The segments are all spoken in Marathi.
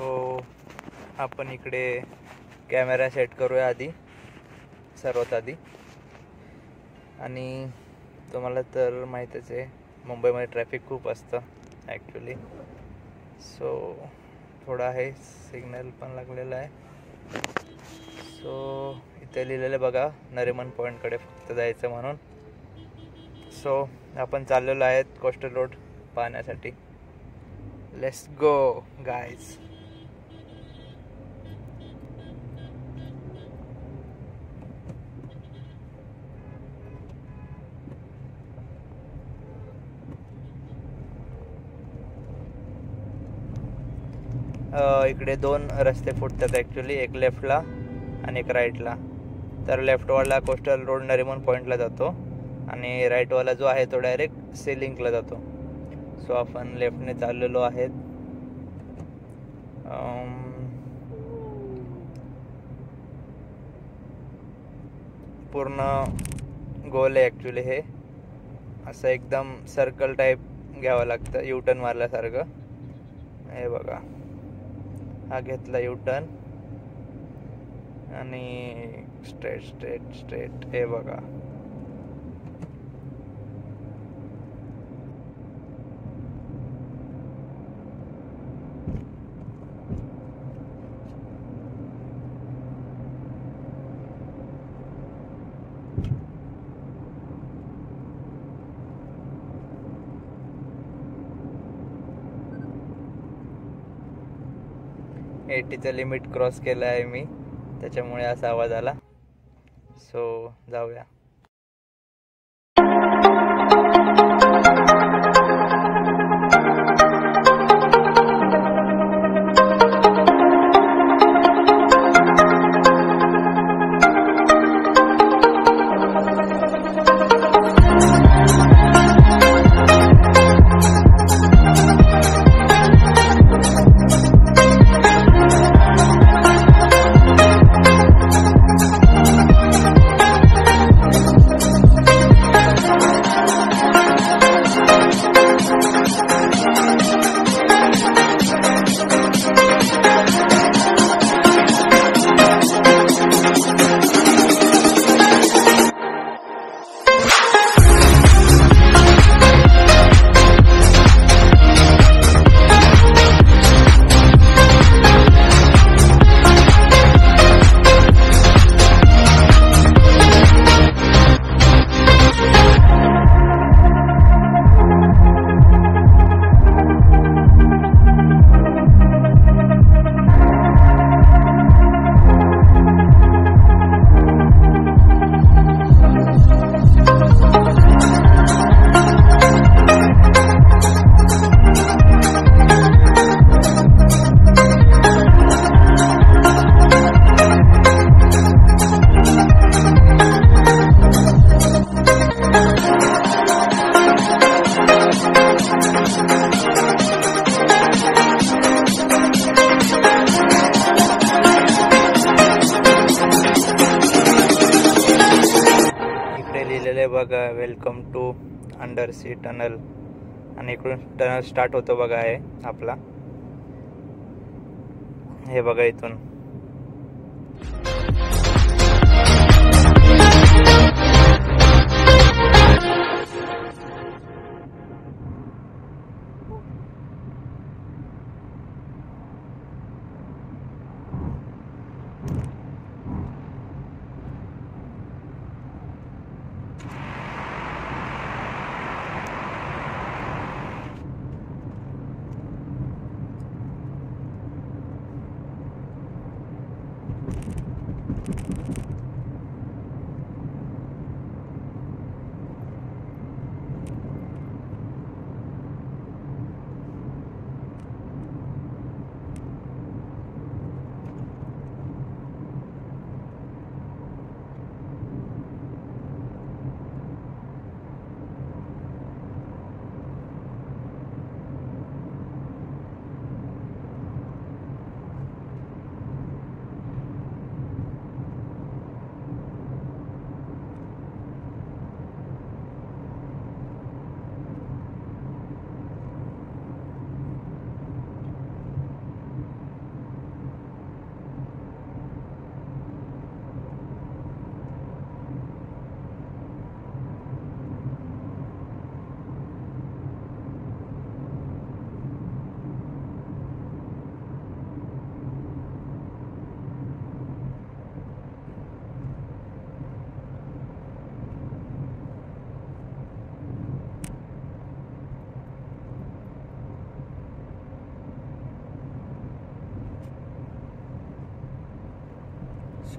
सो आपण इकडे कॅमेरा सेट करूया आधी, सर्वात आधी. आणि तुम्हाला तर माहीतच आहे मुंबईमध्ये ट्रॅफिक खूप असतं ॲक्च्युली. सो थोडा आहे, सिग्नल पण लागलेला आहे. सो इथे लिहिलेलं बघा, नरिमन पॉईंटकडे फक्त जायचं म्हणून. सो आपण चाललेलो आहेत कोस्टल रोड पाहण्यासाठी. Let's go guys. इकडे दोन रस्ते फुटतात ॲक्च्युली, एक लेफ्टला आणि एक राईटला. तर लेफ्टवाला कोस्टल रोड नरिमन पॉईंटला जातो आणि राईटवाला जो आहे तो डायरेक्ट सी लिंकला जातो. सो आपण लेफ्टने चाललेलो आहेत. पूर्ण गोल आहे ॲक्च्युली. हे असं एकदम सर्कल टाईप घ्यावं लागतं, युटर्न मारल्यासारखं. हे बघा, हा घेतला युटर्न आणि स्ट्रेट स्ट्रेट स्ट्रेट. हे बघा, एटीचं लिमिट क्रॉस केलं आहे मी, त्याच्यामुळे असा आवाज आला. सो जाऊया. बघा, welcome to under sea tunnel. आणि इकडून टनल स्टार्ट होतो बघा, आहे आपला. हे बघा इथून.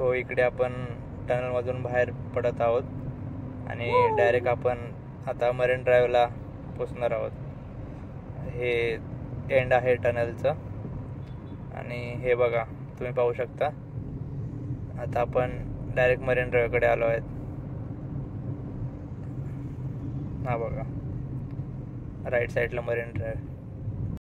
सो इकडे आपण टनलमधून बाहेर पडत आहोत आणि डायरेक्ट आपण आता मरीन ड्राईव्हला पोचणार आहोत. हे एंड आहे टनलचं आणि हे बघा तुम्ही पाहू शकता. आता आपण डायरेक्ट मरीन ड्राईव्हकडे आलो आहेत. हा बघा राईट साईडला मरीन ड्राईव्ह.